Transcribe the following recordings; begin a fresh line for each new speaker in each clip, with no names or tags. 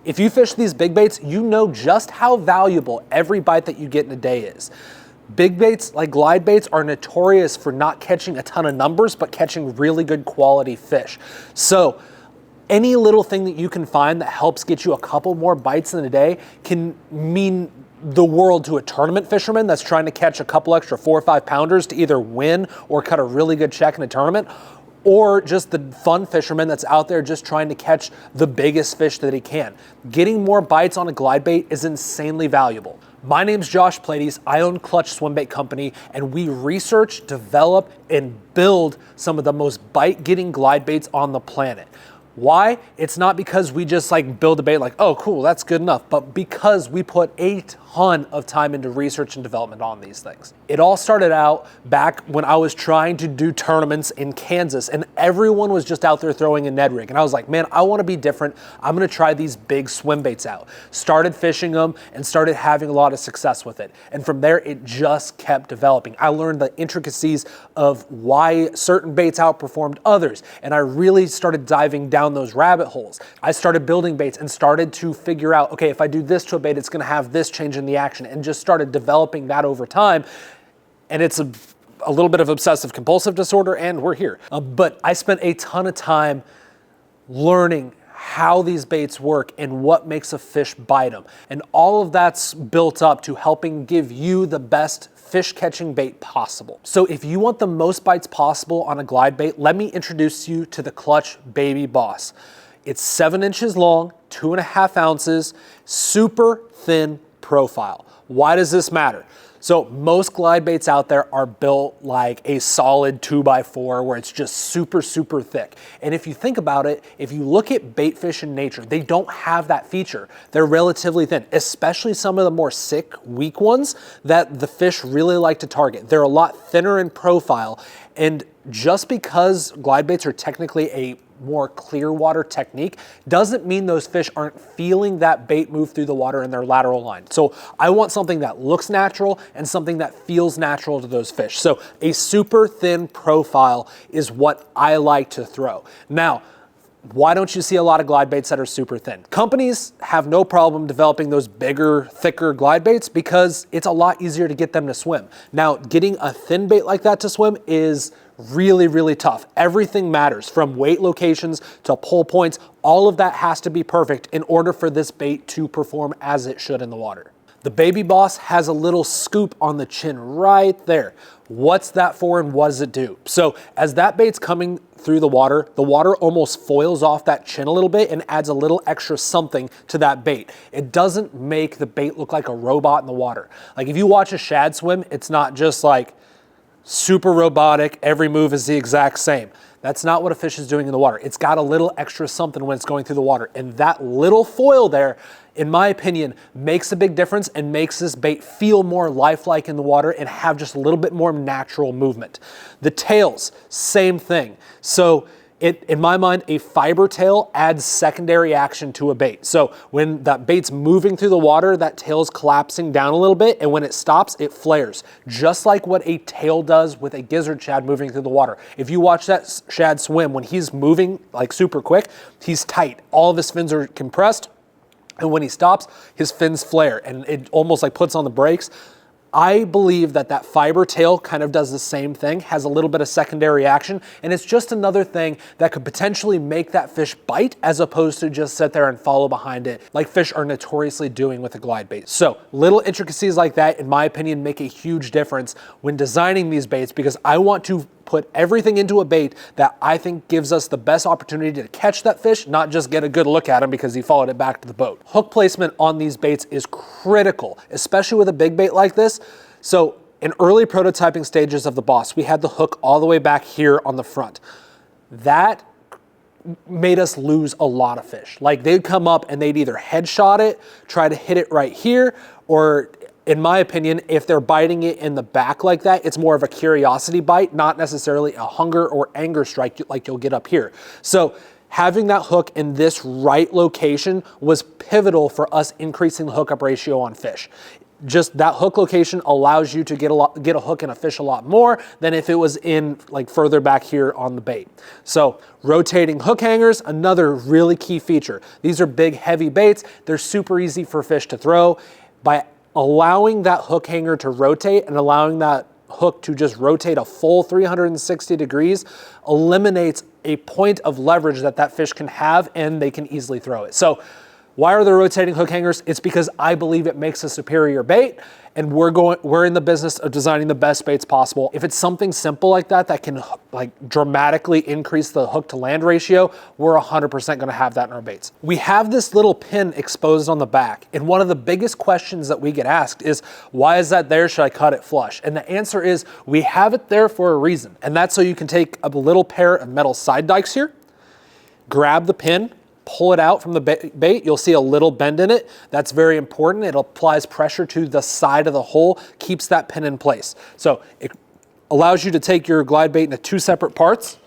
If you fish these big baits, you know just how valuable every bite that you get in a day is. Big baits like glide baits are notorious for not catching a ton of numbers, but catching really good quality fish. So any little thing that you can find that helps get you a couple more bites in a day can mean the world to a tournament fisherman that's trying to catch a couple extra 4 or 5 pounders to either win or cut a really good check in a tournament, or just the fun fisherman that's out there just trying to catch the biggest fish that he can. Getting more bites on a glide bait is insanely valuable. My name's Josh Plaities. I own Clutch Swim Bait Company, and we research, develop, and build some of the most bite-getting glide baits on the planet. Why? It's not because we just build a bait like, oh cool, that's good enough, but because we put a ton of time into research and development on these things. It all started out back when I was trying to do tournaments in Kansas, and everyone was just out there throwing a Ned rig. And I was like, man, I want to be different. I'm going to try these big swim baits out. Started fishing them and started having a lot of success with it. And from there, it just kept developing. I learned the intricacies of why certain baits outperformed others. And I really started diving down those rabbit holes. I started building baits and started to figure out, okay, if I do this to a bait, it's going to have this change in the action, and just started developing that over time. And it's a little bit of obsessive compulsive disorder, and we're here. But I spent a ton of time learning how these baits work and what makes a fish bite them. And all of that's built up to helping give you the best fish catching bait possible. So if you want the most bites possible on a glide bait, let me introduce you to the Clutch Baby Boss. It's 7 inches long, 2.5 ounces, super thin profile. Why does this matter? So most glide baits out there are built like a solid 2x4 where it's just super, super thick. And if you think about it, if you look at bait fish in nature, they don't have that feature. They're relatively thin, especially some of the more sick, weak ones that the fish really like to target. They're a lot thinner in profile. And just because glide baits are technically a more clear water technique doesn't mean those fish aren't feeling that bait move through the water in their lateral line. So I want something that looks natural and something that feels natural to those fish. So a super thin profile is what I like to throw. Now, why don't you see a lot of glide baits that are super thin? Companies have no problem developing those bigger, thicker glide baits because it's a lot easier to get them to swim. Now, getting a thin bait like that to swim is really, really tough. Everything matters, from weight locations to pull points. All of that has to be perfect in order for this bait to perform as it should in the water. The Baby Boss has a little scoop on the chin right there. What's that for and what does it do? So as that bait's coming through the water almost foils off that chin a little bit and adds a little extra something to that bait. It doesn't make the bait look like a robot in the water. Like if you watch a shad swim, it's not just like super robotic, every move is the exact same. That's not what a fish is doing in the water. It's got a little extra something when it's going through the water. And that little foil there, in my opinion, makes a big difference and makes this bait feel more lifelike in the water and have just a little bit more natural movement. The tails, same thing. So in my mind, a fiber tail adds secondary action to a bait. So when that bait's moving through the water, that tail's collapsing down a little bit, and when it stops, it flares. Just like what a tail does with a gizzard shad moving through the water. If you watch that shad swim, when he's moving like super quick, he's tight. All of his fins are compressed, and when he stops, his fins flare, and it almost like puts on the brakes. I believe that fiber tail kind of does the same thing, has a little bit of secondary action, and it's just another thing that could potentially make that fish bite as opposed to just sit there and follow behind it like fish are notoriously doing with a glide bait. So little intricacies like that, in my opinion, make a huge difference when designing these baits, because I want to put everything into a bait that I think gives us the best opportunity to catch that fish, not just get a good look at him because he followed it back to the boat. Hook placement on these baits is critical, especially with a big bait like this. So in early prototyping stages of the Boss, we had the hook all the way back here on the front. That made us lose a lot of fish. Like they'd come up and they'd either headshot it, try to hit it right here, or in my opinion, if they're biting it in the back like that, it's more of a curiosity bite, not necessarily a hunger or anger strike like you'll get up here. So having that hook in this right location was pivotal for us increasing the hookup ratio on fish. just that hook location allows you to get a hook and a fish a lot more than if it was in like further back here on the bait. So rotating hook hangers, another really key feature. These are big, heavy baits. They're super easy for fish to throw. By allowing that hook hanger to rotate and allowing that hook to just rotate a full 360 degrees eliminates a point of leverage that fish can have, and they can easily throw it. So why are there rotating hook hangers? It's because I believe it makes a superior bait, and we're in the business of designing the best baits possible. If it's something simple like that can like dramatically increase the hook to land ratio, we're 100% gonna have that in our baits. We have this little pin exposed on the back, and one of the biggest questions that we get asked is, why is that there? Should I cut it flush? And the answer is, we have it there for a reason, and that's so you can take a little pair of metal side dikes here, grab the pin, pull it out from the bait. You'll see a little bend in it. That's very important. It applies pressure to the side of the hole, keeps that pin in place. So it allows you to take your glide bait into 2 separate parts,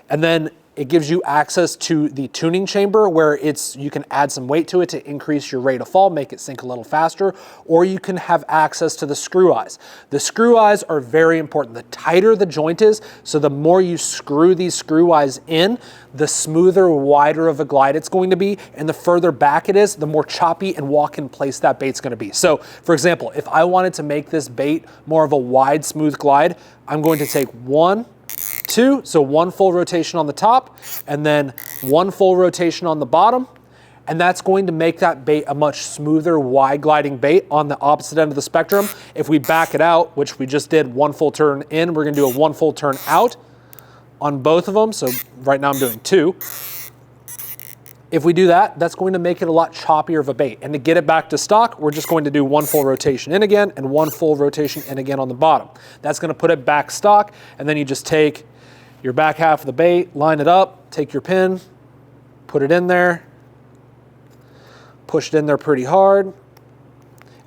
and then it gives you access to the tuning chamber where you can add some weight to it to increase your rate of fall, make it sink a little faster, or you can have access to the screw eyes. The screw eyes are very important. The tighter the joint is, so the more you screw these screw eyes in, the smoother, wider of a glide it's going to be, and the further back it is, the more choppy and walk in place that bait's gonna be. So for example, if I wanted to make this bait more of a wide, smooth glide, I'm going to take 1, 2, so 1 full rotation on the top, and then 1 full rotation on the bottom, and that's going to make that bait a much smoother, wide gliding bait on the opposite end of the spectrum. If we back it out, which we just did 1 full turn in, we're gonna do a 1 full turn out on both of them. So right now I'm doing 2. If we do that, that's going to make it a lot choppier of a bait. And to get it back to stock, we're just going to do 1 full rotation in again and 1 full rotation in again on the bottom. That's gonna put it back stock, and then you just take your back half of the bait, line it up, take your pin, put it in there, push it in there pretty hard,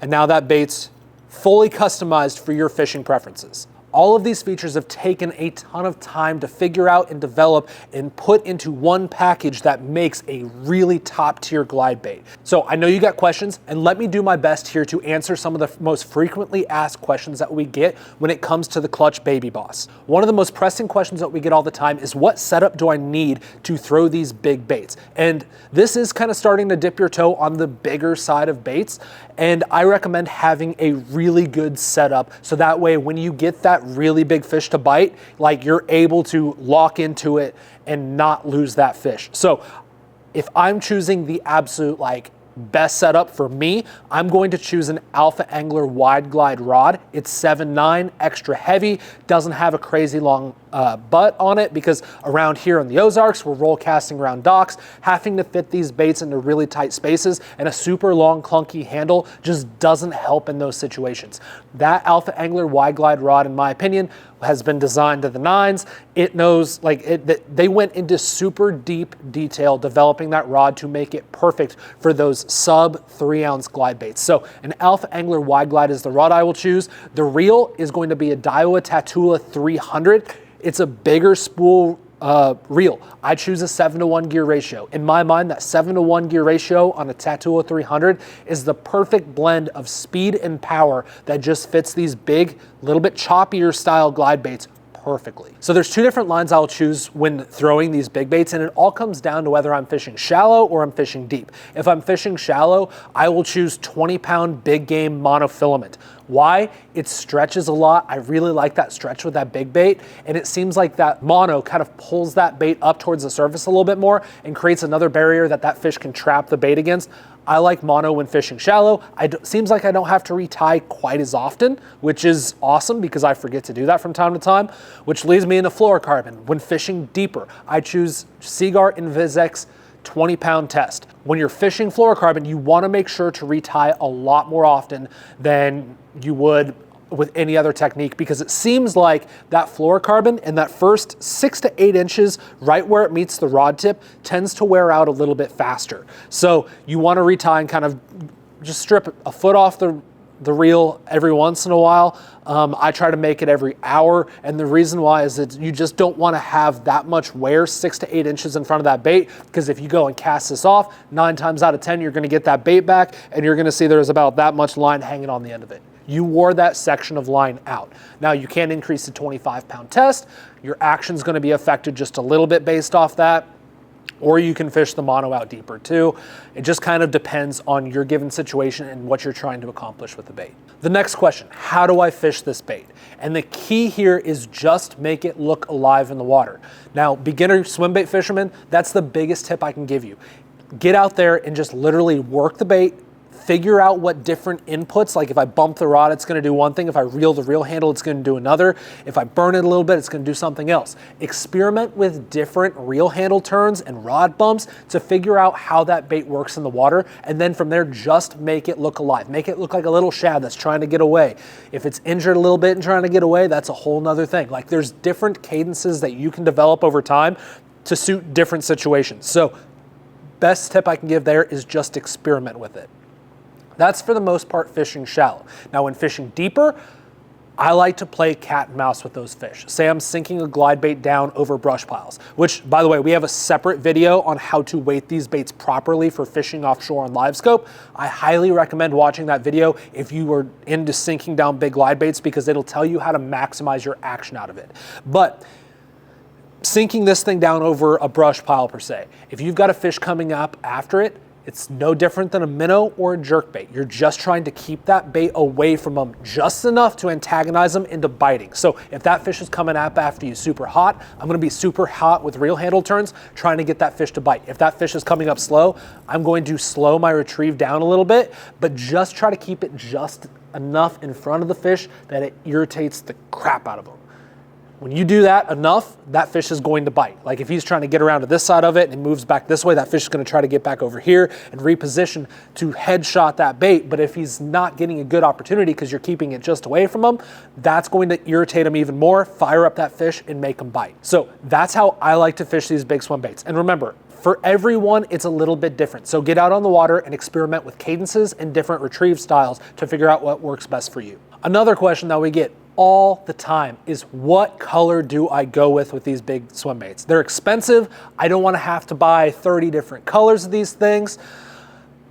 and now that bait's fully customized for your fishing preferences. All of these features have taken a ton of time to figure out and develop and put into one package that makes a really top tier glide bait. So I know you got questions, and let me do my best here to answer some of the most frequently asked questions that we get when it comes to the Clutch Baby Boss. One of the most pressing questions that we get all the time is, what setup do I need to throw these big baits? And this is kind of starting to dip your toe on the bigger side of baits, and I recommend having a really good setup so that way when you get that really big fish to bite, like you're able to lock into it and not lose that fish. So if I'm choosing the absolute best setup for me, I'm going to choose an Alpha Angler wide glide rod. It's 7.9, extra heavy, doesn't have a crazy long butt on it, because around here in the Ozarks, we're roll casting around docks, having to fit these baits into really tight spaces, and a super long clunky handle just doesn't help in those situations. That Alpha Angler wide glide rod, in my opinion, has been designed to the nines. It knows, they went into super deep detail developing that rod to make it perfect for those sub 3 ounce glide baits. So an Alpha Angler wide glide is the rod I will choose. The reel is going to be a Daiwa Tatula 300. It's a bigger spool reel. I choose a 7-to-1 gear ratio. In my mind, that 7-to-1 gear ratio on a Tatula 300 is the perfect blend of speed and power that just fits these big, little bit choppier style glide baits perfectly. So there's 2 different lines I'll choose when throwing these big baits, and it all comes down to whether I'm fishing shallow or I'm fishing deep. If I'm fishing shallow, I will choose 20-pound big game monofilament. Why? It stretches a lot. I really like that stretch with that big bait, and it seems like that mono kind of pulls that bait up towards the surface a little bit more and creates another barrier that fish can trap the bait against. I like mono when fishing shallow. Seems like I don't have to retie quite as often, which is awesome because I forget to do that from time to time, which leads me into fluorocarbon. When fishing deeper, I choose Seaguar Invisex 20-pound test. When you're fishing fluorocarbon, you want to make sure to retie a lot more often than you would with any other technique, because it seems like that fluorocarbon in that first 6 to 8 inches, right where it meets the rod tip, tends to wear out a little bit faster. So you want to retie and kind of just strip a foot off the the reel every once in a while. I try to make it every hour, and the reason why is that you just don't want to have that much wear 6 to 8 inches in front of that bait, because if you go and cast this off, 9 times out of 10 you're going to get that bait back, and you're going to see there's about that much line hanging on the end of it. You wore that section of line out. Now you can't increase the 25-pound test. Your action's going to be affected just a little bit based off that. Or you can fish the mono out deeper too. It just kind of depends on your given situation and what you're trying to accomplish with the bait. The next question, how do I fish this bait? And the key here is just make it look alive in the water. Now, beginner swim bait fishermen, that's the biggest tip I can give you. Get out there and just literally work the bait, figure out what different inputs, like if I bump the rod, it's gonna do one thing. If I reel the reel handle, it's gonna do another. If I burn it a little bit, it's gonna do something else. Experiment with different reel handle turns and rod bumps to figure out how that bait works in the water. And then from there, just make it look alive. Make it look like a little shad that's trying to get away. If it's injured a little bit and trying to get away, that's a whole nother thing. Like there's different cadences that you can develop over time to suit different situations. So best tip I can give there is just experiment with it. That's for the most part fishing shallow. Now when fishing deeper, I like to play cat and mouse with those fish. Say I'm sinking a glide bait down over brush piles, which by the way, we have a separate video on how to weight these baits properly for fishing offshore on live scope. I highly recommend watching that video if you are into sinking down big glide baits, because it'll tell you how to maximize your action out of it. But sinking this thing down over a brush pile per se, if you've got a fish coming up after it, it's no different than a minnow or a jerkbait. You're just trying to keep that bait away from them just enough to antagonize them into biting. So if that fish is coming up after you super hot, I'm gonna be super hot with reel handle turns, trying to get that fish to bite. If that fish is coming up slow, I'm going to slow my retrieve down a little bit, but just try to keep it just enough in front of the fish that it irritates the crap out of them. When you do that enough, that fish is going to bite. Like if he's trying to get around to this side of it and moves back this way, that fish is going to try to get back over here and reposition to headshot that bait. But if he's not getting a good opportunity because you're keeping it just away from him, that's going to irritate him even more, fire up that fish and make him bite. So that's how I like to fish these big swim baits. And remember, for everyone, it's a little bit different. So get out on the water and experiment with cadences and different retrieve styles to figure out what works best for you. Another question that we get all the time is, what color do I go with these big swim baits? They're expensive. I don't want to have to buy 30 different colors of these things.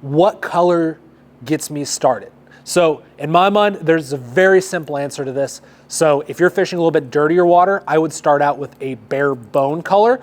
What color gets me started? So in my mind, there's a very simple answer to this. So if you're fishing a little bit dirtier water, I would start out with a bare bone color.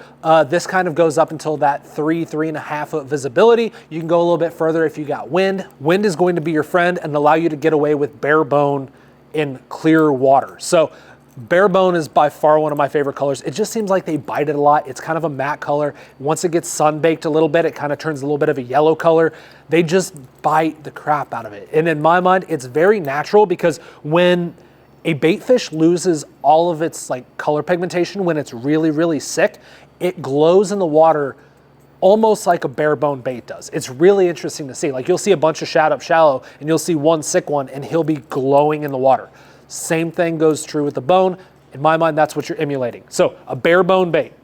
This kind of goes up until that 3.5 foot visibility. You can go a little bit further if you got wind. Wind is going to be your friend and allow you to get away with bare bone in clear water. So bare bone is by far one of my favorite colors. It just seems like they bite it a lot. It's kind of a matte color. Once it gets sun baked a little bit, it kind of turns a little bit of a yellow color. They just bite the crap out of it. And in my mind, it's very natural, because when a bait fish loses all of its like color pigmentation, when it's really, really sick, it glows in the water almost like a bare bone bait does. It's really interesting to see. Like you'll see a bunch of shad up shallow and you'll see one sick one and he'll be glowing in the water. Same thing goes true with the bone. In my mind, that's what you're emulating. So a bare bone bait.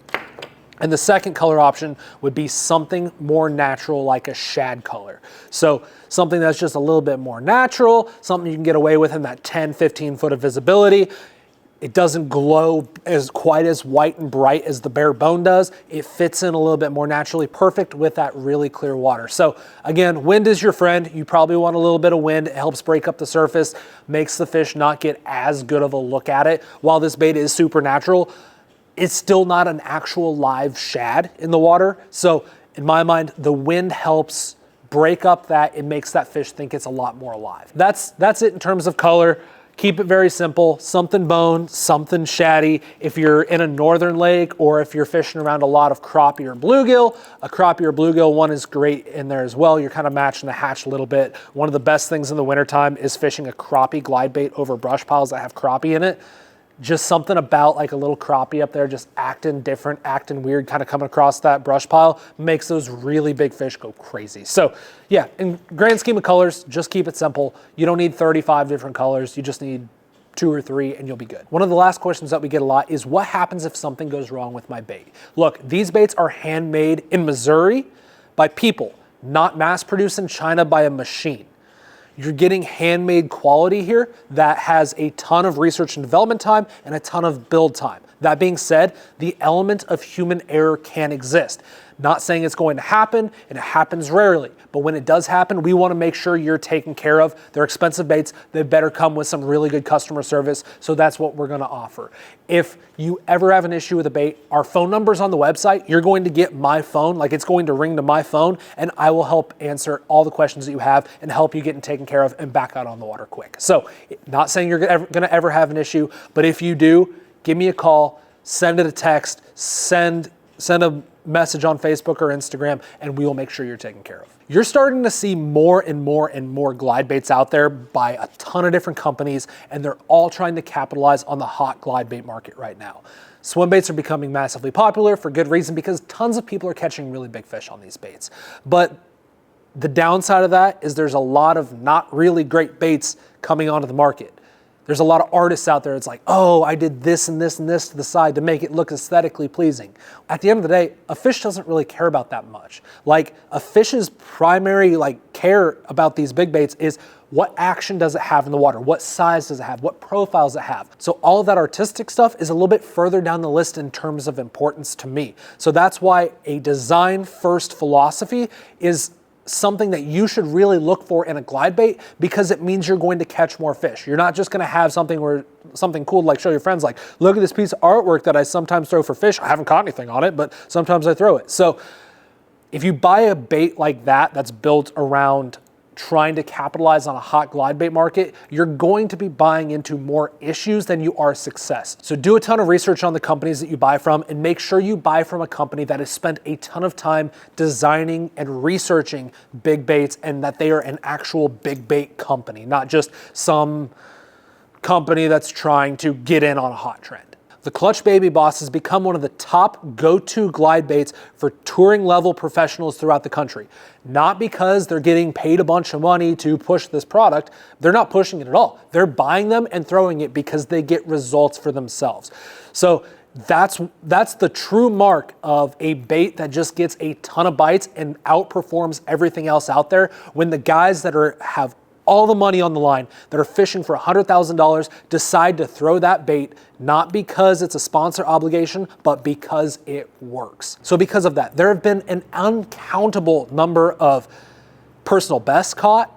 And the second color option would be something more natural, like a shad color. So something that's just a little bit more natural, something you can get away with in that 10, 15 foot of visibility. It doesn't glow quite as white and bright as the bare bone does. It fits in a little bit more naturally, perfect with that really clear water. So again, wind is your friend. You probably want a little bit of wind. It helps break up the surface, makes the fish not get as good of a look at it. While this bait is super natural, it's still not an actual live shad in the water. So in my mind, the wind helps break up that. It makes that fish think it's a lot more alive. That's it in terms of color. Keep it very simple, something bone, something shaddy. If you're in a northern lake or if you're fishing around a lot of crappie or bluegill, a crappie or bluegill one is great in there as well. You're kind of matching the hatch a little bit. One of the best things in the wintertime is fishing a crappie glide bait over brush piles that have crappie in it. Just something about like a little crappie up there just acting different, acting weird, kind of coming across that brush pile makes those really big fish go crazy. So yeah, in grand scheme of colors, just keep it simple. You don't need 35 different colors. You just need 2 or 3 and you'll be good. One of the last questions that we get a lot is, what happens if something goes wrong with my bait? Look, these baits are handmade in Missouri by people, not mass produced in China by a machine. You're getting handmade quality here that has a ton of research and development time and a ton of build time. That being said, the element of human error can exist. Not saying it's going to happen, and it happens rarely. But when it does happen, we want to make sure you're taken care of. They're expensive baits. They better come with some really good customer service. So that's what we're going to offer. If you ever have an issue with a bait, our phone number's on the website. You're going to get my phone, like it's going to ring to my phone, and I will help answer all the questions that you have and help you get taken care of and back out on the water quick. So not saying you're going to ever have an issue, but if you do, give me a call, send it a text, send a message on Facebook or Instagram, and we will make sure you're taken care of. You're starting to see more and more glide baits out there by a ton of different companies, and they're all trying to capitalize on the hot glide bait market right now. Swim baits are becoming massively popular for good reason, because tons of people are catching really big fish on these baits. But the downside of that is there's a lot of not really great baits coming onto the market. There's a lot of artists out there. It's like, oh, I did this and this and this to the side to make it look aesthetically pleasing. At the end of the day, a fish doesn't really care about that much. Like, a fish's primary care about these big baits is what action does it have in the water? What size does it have? What profile does it have? So all of that artistic stuff is a little bit further down the list in terms of importance to me. So that's why a design first philosophy is something that you should really look for in a glide bait, because it means you're going to catch more fish. You're not just going to have something cool to show your friends, like, look at this piece of artwork that I sometimes throw for fish. I haven't caught anything on it, but sometimes I throw it. So if you buy a bait like that that's built around trying to capitalize on a hot glide bait market, you're going to be buying into more issues than you are success. So do a ton of research on the companies that you buy from, and make sure you buy from a company that has spent a ton of time designing and researching big baits, and that they are an actual big bait company, not just some company that's trying to get in on a hot trend. The Clutch Baby Boss has become one of the top go-to glide baits for touring level professionals throughout the country. Not because they're getting paid a bunch of money to push this product. They're not pushing it at all. They're buying them and throwing it because they get results for themselves. So that's the true mark of a bait that just gets a ton of bites and outperforms everything else out there, when the guys that have all the money on the line, that are fishing for $100,000, decide to throw that bait, not because it's a sponsor obligation, but because it works. So because of that, there have been an uncountable number of personal bests caught,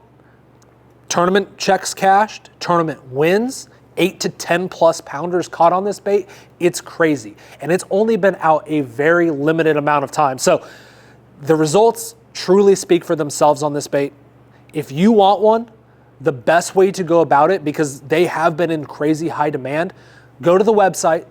tournament checks cashed, tournament wins, 8 to 10 plus pounders caught on this bait. It's crazy. And it's only been out a very limited amount of time. So the results truly speak for themselves on this bait. If you want one, the best way to go about it, because they have been in crazy high demand, go to the website,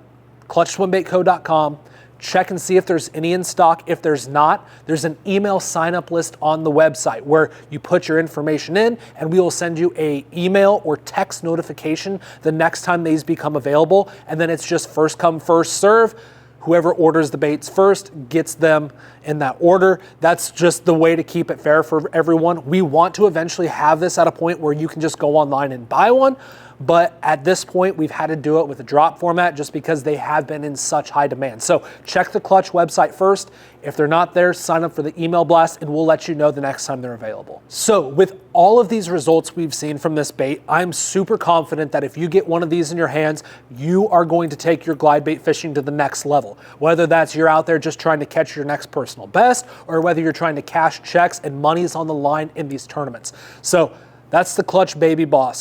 clutchswimbaitco.com, check and see if there's any in stock. If there's not, there's an email sign-up list on the website where you put your information in, and we will send you an email or text notification the next time these become available. And then it's just first come, first serve. Whoever orders the baits first gets them in that order. That's just the way to keep it fair for everyone. We want to eventually have this at a point where you can just go online and buy one. But at this point, we've had to do it with a drop format just because they have been in such high demand. So check the Clutch website first. If they're not there, sign up for the email blast, and we'll let you know the next time they're available. So with all of these results we've seen from this bait, I'm super confident that if you get one of these in your hands, you are going to take your glide bait fishing to the next level. Whether that's you're out there just trying to catch your next personal best, or whether you're trying to cash checks and money's on the line in these tournaments. So that's the Clutch Baby Boss.